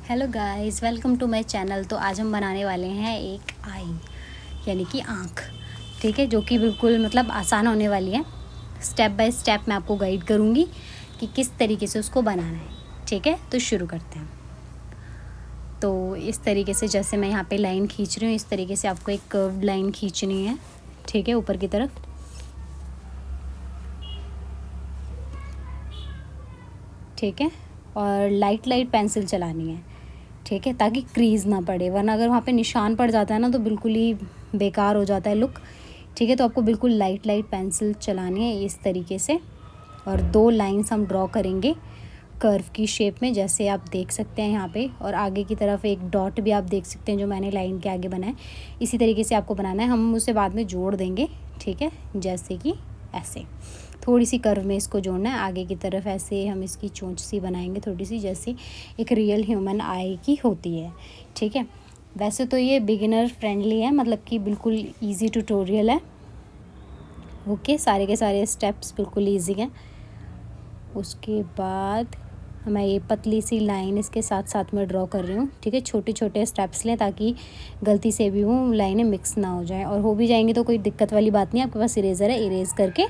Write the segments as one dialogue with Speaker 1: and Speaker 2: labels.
Speaker 1: Hello guys, welcome to my channel. तो आज हम बनाने वाले हैं एक आई यानी कि आँख। ठीक है, जो कि बिल्कुल मतलब आसान होने वाली है। स्टेप बाय स्टेप मैं आपको गाइड करूँगी कि किस तरीके से उसको बनाना है। ठीक है, तो शुरू करते हैं। तो इस तरीके से जैसे मैं यहाँ पे लाइन खींच रही हूँ, इस तरीके से आपको एक कर्व्ड लाइन खींचनी है। ठीक है, ऊपर की तरफ। ठीक है, और लाइट लाइट पेंसिल चलानी है। ठीक है, ताकि क्रीज़ ना पड़े, वरना अगर वहाँ पे निशान पड़ जाता है ना तो बिल्कुल ही बेकार हो जाता है लुक। ठीक है, तो आपको बिल्कुल लाइट लाइट पेंसिल चलानी है इस तरीके से। और 2 लाइंस हम ड्रॉ करेंगे कर्व की शेप में, जैसे आप देख सकते हैं यहाँ पे। और आगे की तरफ एक डॉट भी आप देख सकते हैं जो मैंने लाइन के आगे बनाया। इसी तरीके से आपको बनाना है, हम उसे बाद में जोड़ देंगे। ठीक है, जैसे कि ऐसे थोड़ी सी कर्व में इसको जोड़ना है। आगे की तरफ ऐसे हम इसकी चोंच सी बनाएंगे, थोड़ी सी, जैसे एक रियल ह्यूमन आई की होती है। ठीक है, वैसे तो ये बिगिनर फ्रेंडली है, मतलब कि बिल्कुल इजी ट्यूटोरियल है। ओके, सारे के सारे स्टेप्स बिल्कुल इजी हैं। उसके बाद मैं ये पतली सी लाइन इसके साथ साथ में ड्रॉ कर रही हूँ। ठीक है, छोटे छोटे स्टेप्स लें ताकि गलती से भी वो लाइनें मिक्स ना हो जाएं, और हो भी जाएंगी तो कोई दिक्कत वाली बात नहीं है। आपके पास इरेज़र है, इरेज़ करके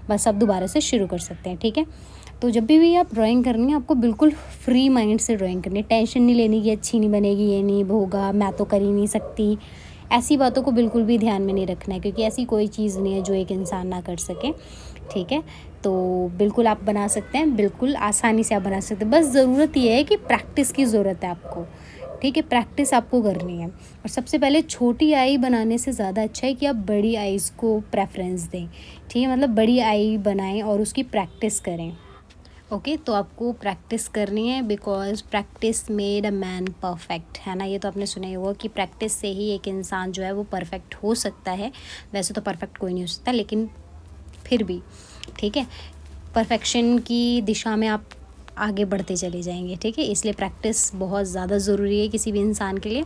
Speaker 1: बस आप दोबारा से शुरू कर सकते हैं। ठीक है, तो जब भी आप ड्राइंग करनी है, आपको बिल्कुल फ्री माइंड से ड्राइंग करनी है। टेंशन नहीं लेनी कि अच्छी नहीं बनेगी, ये नहीं होगा, मैं तो कर ही नहीं सकती। ऐसी बातों को बिल्कुल भी ध्यान में नहीं रखना है, क्योंकि ऐसी कोई चीज़ नहीं है जो एक इंसान ना कर सके। ठीक है, तो बिल्कुल आप बना सकते हैं, बिल्कुल आसानी से आप बना सकते हैं। बस ज़रूरत ये है कि प्रैक्टिस की ज़रूरत है आपको। ठीक है, प्रैक्टिस आपको करनी है। और सबसे पहले छोटी आई बनाने से ज़्यादा अच्छा है कि आप बड़ी आईज़ को प्रेफरेंस दें। ठीक है, मतलब बड़ी आई बनाएं और उसकी प्रैक्टिस करें। ओके, तो आपको प्रैक्टिस करनी है, because practice made a man perfect, है ना। ये तो आपने सुना ही होगा कि प्रैक्टिस से ही एक इंसान जो है वो परफेक्ट हो सकता है। वैसे तो परफेक्ट कोई नहीं हो सकता, लेकिन फिर भी ठीक है, परफेक्शन की दिशा में आप आगे बढ़ते चले जाएंगे। ठीक है, इसलिए प्रैक्टिस बहुत ज़्यादा ज़रूरी है किसी भी इंसान के लिए।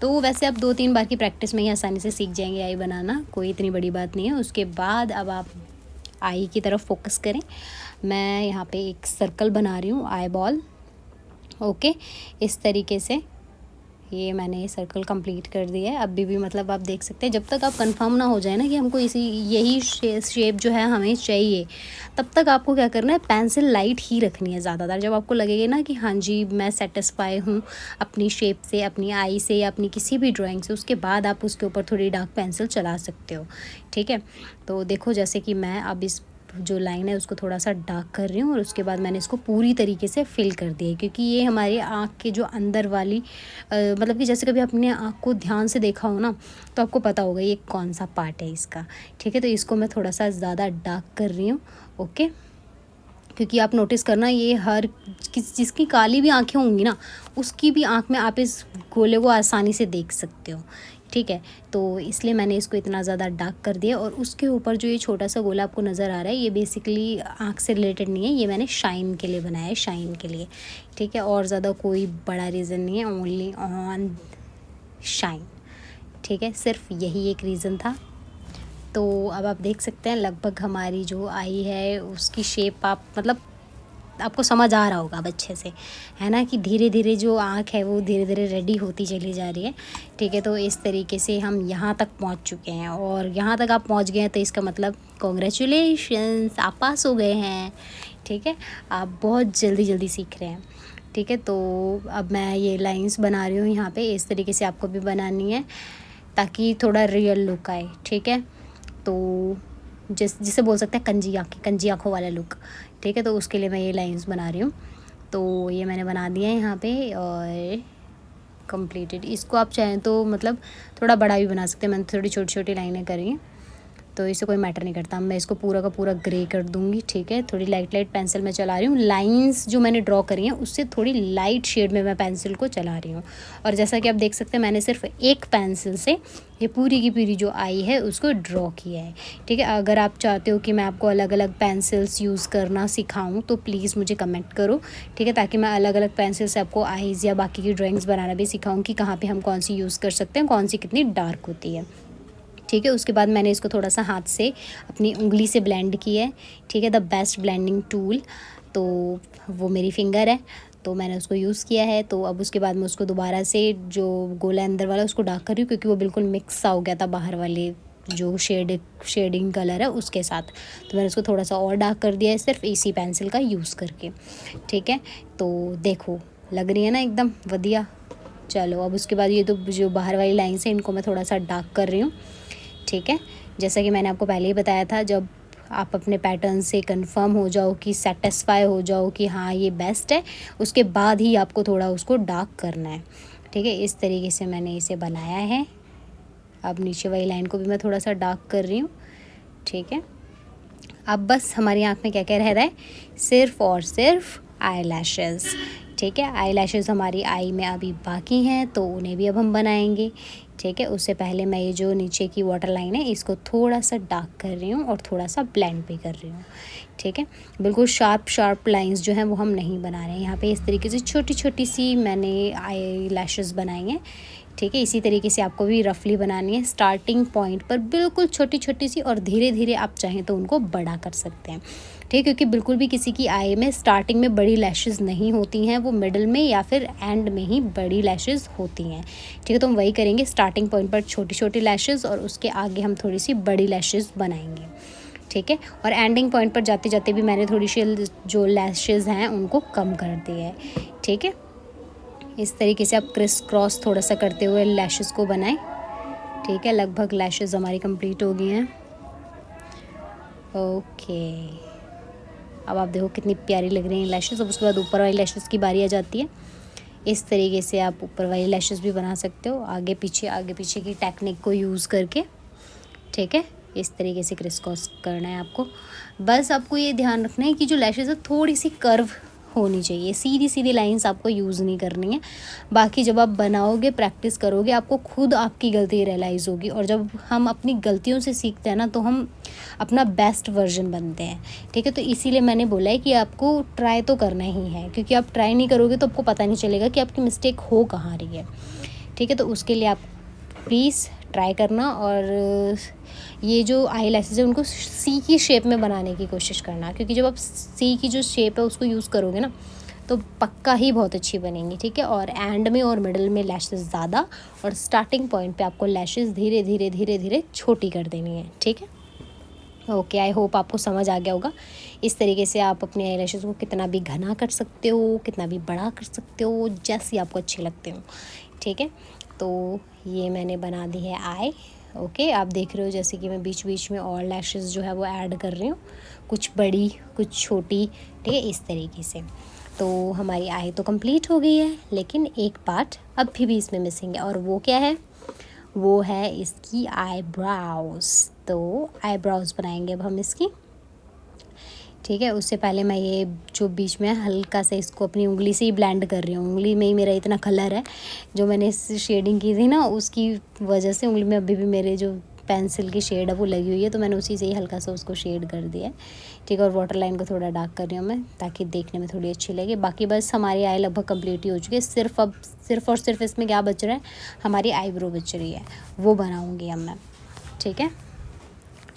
Speaker 1: तो वैसे आप 2-3 बार की प्रैक्टिस में ही आसानी से सीख जाएंगे आई बनाना, कोई इतनी बड़ी बात नहीं है। उसके बाद अब आप आई की तरफ फोकस करें। मैं यहाँ पे एक सर्कल बना रही हूँ, आई बॉल। ओके, इस तरीके से ये मैंने सर्कल कंप्लीट कर दिया है। अभी भी मतलब आप देख सकते हैं, जब तक आप कंफर्म ना हो जाए ना कि हमको यही शेप जो है हमें चाहिए, तब तक आपको क्या करना है, पेंसिल लाइट ही रखनी है ज़्यादातर। जब आपको लगेगा ना कि हाँ जी मैं सेटिस्फाई हूँ अपनी शेप से, अपनी आई से, या अपनी किसी भी ड्राइंग से, उसके बाद आप उसके ऊपर थोड़ी डार्क पेंसिल चला सकते हो। ठीक है, तो देखो जैसे कि मैं अब इस जो लाइन है उसको थोड़ा सा डार्क कर रही हूँ, और उसके बाद मैंने इसको पूरी तरीके से फिल कर दिया है, क्योंकि ये हमारी आँख के जो अंदर वाली मतलब कि जैसे कभी अपने आँख को ध्यान से देखा हो ना, तो आपको पता होगा ये कौन सा पार्ट है इसका। ठीक है, तो इसको मैं थोड़ा सा ज़्यादा डार्क कर रही हूँ। ओके, क्योंकि आप नोटिस करना, ये हर जिसकी काली भी आँखें होंगी ना, उसकी भी आँख में आप इस गोले को आसानी से देख सकते हो। ठीक है, तो इसलिए मैंने इसको इतना ज़्यादा डार्क कर दिया। और उसके ऊपर जो ये छोटा सा गोला आपको नज़र आ रहा है, ये बेसिकली आँख से रिलेटेड नहीं है, ये मैंने शाइन के लिए बनाया है, शाइन के लिए। ठीक है, और ज़्यादा कोई बड़ा रीज़न नहीं है, ओनली ऑन शाइन। ठीक है, सिर्फ यही एक रीज़न था। तो अब आप देख सकते हैं लगभग हमारी जो आई है उसकी शेप आप मतलब आपको समझ आ रहा होगा अब अच्छे से, है ना, कि धीरे धीरे जो आँख है वो धीरे धीरे रेडी होती चली जा रही है। ठीक है, तो इस तरीके से हम यहाँ तक पहुँच चुके हैं, और यहाँ तक आप पहुँच गए हैं तो इसका मतलब कॉन्ग्रेचुलेशंस, आप पास हो गए हैं। ठीक है, आप बहुत जल्दी जल्दी सीख रहे हैं। ठीक है, तो अब मैं ये लाइंस बना रही हूँ यहाँ पे, इस तरीके से आपको भी बनानी है ताकि थोड़ा रियल लुक आए। ठीक है, तो जिसे बोल सकते हैं कंजी आँखों वाला लुक। ठीक है, तो उसके लिए मैं ये लाइंस बना रही हूँ। तो ये मैंने बना दिया है यहाँ पे, और कंप्लीटेड। इसको आप चाहें तो मतलब थोड़ा बड़ा भी बना सकते हैं, मैंने थोड़ी छोटी छोटी लाइनें करी हैं, तो इससे कोई मैटर नहीं करता। मैं इसको पूरा का पूरा ग्रे कर दूँगी। ठीक है, थोड़ी लाइट लाइट पेंसिल में चला रही हूँ, लाइंस जो मैंने ड्रॉ करी हैं उससे थोड़ी लाइट शेड में मैं पेंसिल को चला रही हूँ। और जैसा कि आप देख सकते हैं, मैंने सिर्फ एक पेंसिल से ये पूरी की पूरी जो आई है उसको ड्रॉ किया है। ठीक है, अगर आप चाहते हो कि मैं आपको अलग अलग पेंसिल्स यूज़ करना सिखाऊँ तो प्लीज़ मुझे कमेंट करो। ठीक है, ताकि मैं अलग अलग पेंसिल से आपको आईज़ या बाकी की ड्राइंग्स बनाना भी सिखाऊँ कि कहाँ पे हम कौन सी यूज़ कर सकते हैं, कौन सी कितनी डार्क होती है। ठीक है, उसके बाद मैंने इसको थोड़ा सा हाथ से अपनी उंगली से ब्लेंड किया है। ठीक है, द बेस्ट ब्लेंडिंग टूल तो वो मेरी फिंगर है। तो मैंने उसको यूज़ किया है। तो अब उसके बाद मैं उसको दोबारा से जो गोला अंदर वाला उसको डार्क कर रही हूँ, क्योंकि वो बिल्कुल मिक्स सा हो गया था बाहर वाले जो शेडिंग कलर है उसके साथ। तो मैंने उसको थोड़ा सा और डार्क कर दिया है सिर्फ इसी पेंसिल का यूज़ करके, ठीक है। तो देखो लग रही है ना एकदम बढ़िया। चलो अब उसके बाद ये तो जो बाहर वाली लाइन्स हैं इनको मैं थोड़ा सा डार्क कर रही हूँ, ठीक है। जैसा कि मैंने आपको पहले ही बताया था, जब आप अपने पैटर्न से कंफर्म हो जाओ कि सेटिस्फाई हो जाओ कि हाँ ये बेस्ट है, उसके बाद ही आपको थोड़ा उसको डार्क करना है, ठीक है। इस तरीके से मैंने इसे बनाया है। अब नीचे वाली लाइन को भी मैं थोड़ा सा डार्क कर रही हूँ, ठीक है। अब बस हमारी आँख में क्या क्या रह रहा है, सिर्फ और सिर्फ आई लैशेज़, ठीक है। आई लैशेज़ हमारी आई में अभी बाकी हैं, तो उन्हें भी अब हम बनाएंगे, ठीक है। उससे पहले मैं ये जो नीचे की वाटर लाइन है इसको थोड़ा सा डार्क कर रही हूँ और थोड़ा सा ब्लेंड भी कर रही हूँ, ठीक है। बिल्कुल शार्प लाइंस जो हैं वो हम नहीं बना रहे हैं यहाँ पे। इस तरीके से छोटी छोटी सी मैंने आई लैशेज़ बनाई हैं, ठीक है। इसी तरीके से आपको भी रफली बनानी है, स्टार्टिंग पॉइंट पर बिल्कुल छोटी छोटी सी, और धीरे धीरे आप चाहें तो उनको बड़ा कर सकते हैं, ठीक है। क्योंकि बिल्कुल भी किसी की आई में स्टार्टिंग में बड़ी लैशेज़ नहीं होती हैं, वो मिडल में या फिर एंड में ही बड़ी लैशेज़ होती हैं, ठीक है। तो हम वही करेंगे, स्टार्टिंग पॉइंट पर छोटी छोटी लैशेज़ और उसके आगे हम थोड़ी सी बड़ी लैशेज़ बनाएंगे, ठीक है। और एंडिंग पॉइंट पर जाते जाते भी मैंने थोड़ी सी जो लैशेज़ हैं उनको कम कर दिया है, ठीक है। इस तरीके से आप क्रिस क्रॉस थोड़ा सा करते हुए लैशेज़ को बनाएं, ठीक है। लगभग लैशेज़ हमारी कंप्लीट हो गई हैं, ओके। अब आप देखो कितनी प्यारी लग रही हैं लैशेज़। अब उसके बाद ऊपर वाली लैशेज़ की बारी आ जाती है। इस तरीके से आप ऊपर वाली लैशेज़ भी बना सकते हो, आगे पीछे की टेक्निक को यूज़ करके, ठीक है। इस तरीके से क्रिस क्रॉस करना है आपको। बस आपको ये ध्यान रखना है कि जो लैशेज़ है थोड़ी सी कर्व होनी चाहिए, सीधी सीधी लाइंस आपको यूज़ नहीं करनी है। बाकी जब आप बनाओगे, प्रैक्टिस करोगे, आपको खुद आपकी गलती रियलाइज़ होगी, और जब हम अपनी गलतियों से सीखते हैं ना तो हम अपना बेस्ट वर्जन बनते हैं, ठीक है। तो इसीलिए मैंने बोला है कि आपको ट्राई तो करना ही है, क्योंकि आप ट्राई नहीं करोगे तो आपको पता नहीं चलेगा कि आपकी मिस्टेक हो कहाँ रही है, ठीक है। तो उसके लिए आप प्लीज़ ट्राई करना, और ये जो आई लैशेज़ है उनको सी की शेप में बनाने की कोशिश करना, क्योंकि जब आप सी की जो शेप है उसको यूज़ करोगे ना तो पक्का ही बहुत अच्छी बनेंगी, ठीक है। और एंड में और मिडल में लैशेज़ ज़्यादा, और स्टार्टिंग पॉइंट पे आपको लैशेज़ धीरे धीरे छोटी कर देनी है, ठीक है। ओके, आई होप आपको समझ आ गया होगा। इस तरीके से आप अपने आई लैशेज़ को कितना भी घना कर सकते हो, कितना भी बड़ा कर सकते हो, जैसी आपको अच्छे लगते हो, ठीक है। तो ये मैंने बना दी है आई, ओके। आप देख रहे हो जैसे कि मैं बीच बीच में और लैशेज़ जो है वो ऐड कर रही हूँ, कुछ बड़ी कुछ छोटी, ठीक है, इस तरीके से। तो हमारी आई तो कंप्लीट हो गई है, लेकिन एक पार्ट अभी भी इसमें मिसिंग है, और वो क्या है, वो है इसकी आईब्राउज़। तो आईब्राउज़ बनाएंगे अब हम इसकी, ठीक है। उससे पहले मैं ये जो बीच में हल्का सा इसको अपनी उंगली से ही ब्लेंड कर रही हूँ। उंगली में ही मेरा इतना कलर है, जो मैंने इस शेडिंग की थी ना उसकी वजह से उंगली में अभी भी मेरे जो पेंसिल की शेड है वो लगी हुई है, तो मैंने उसी से ही हल्का सा उसको शेड कर दिया है, ठीक है। और वाटर लाइन को थोड़ा डार्क कर रही हूँ मैं, ताकि देखने में थोड़ी अच्छी लगे। बाकी बस हमारी आई लगभग कंप्लीट ही हो चुकी है। सिर्फ और सिर्फ इसमें क्या बच रहा है, हमारी आईब्रो बच रही है, वो बनाऊँगी अब मैं, ठीक है।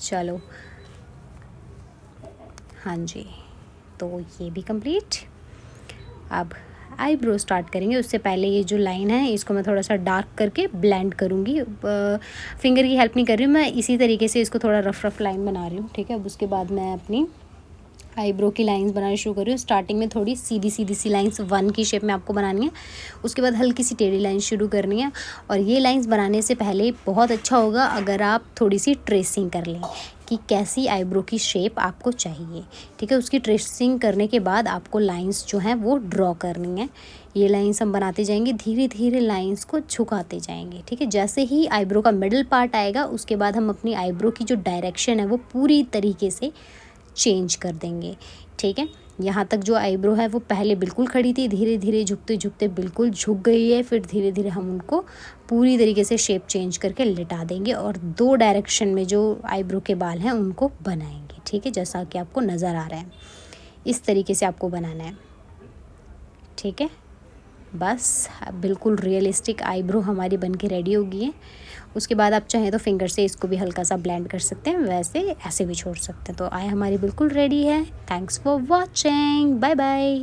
Speaker 1: चलो, हाँ जी, तो ये भी कंप्लीट। अब आईब्रो स्टार्ट करेंगे। उससे पहले ये जो लाइन है इसको मैं थोड़ा सा डार्क करके ब्लेंड करूँगी। फिंगर की हेल्प नहीं कर रही हूँ मैं, इसी तरीके से इसको थोड़ा रफ लाइन बना रही हूँ, ठीक है। अब उसके बाद मैं अपनी आईब्रो की लाइंस बनाना शुरू कर रही हूँ। स्टार्टिंग में थोड़ी सीधी सी लाइंस 1 की शेप में आपको बनानी है, उसके बाद हल्की सी टेढ़ी लाइन शुरू करनी है। और ये लाइंस बनाने से पहले बहुत अच्छा होगा अगर आप थोड़ी सी ट्रेसिंग कर लें कि कैसी आईब्रो की शेप आपको चाहिए, ठीक है। उसकी ट्रेसिंग करने के बाद आपको लाइंस जो हैं वो ड्रॉ करनी है। ये लाइंस हम बनाते जाएंगे, धीरे धीरे लाइंस को झुकाते जाएंगे, ठीक है। जैसे ही आईब्रो का मिडल पार्ट आएगा उसके बाद हम अपनी आईब्रो की जो डायरेक्शन है वो पूरी तरीके से चेंज कर देंगे, ठीक है। यहाँ तक जो आईब्रो है वो पहले बिल्कुल खड़ी थी, धीरे धीरे झुकते बिल्कुल झुक गई है, फिर धीरे धीरे हम उनको पूरी तरीके से शेप चेंज करके लिटा देंगे, और 2 डायरेक्शन में जो आईब्रो के बाल हैं उनको बनाएंगे, ठीक है। जैसा कि आपको नज़र आ रहा है, इस तरीके से आपको बनाना है, ठीक है। बस बिल्कुल रियलिस्टिक आईब्रो हमारी बन के रेडी हो गई है। उसके बाद आप चाहें तो फिंगर से इसको भी हल्का सा ब्लेंड कर सकते हैं, वैसे ऐसे भी छोड़ सकते हैं। तो आई हमारी बिल्कुल रेडी है। Thanks for watching, bye bye.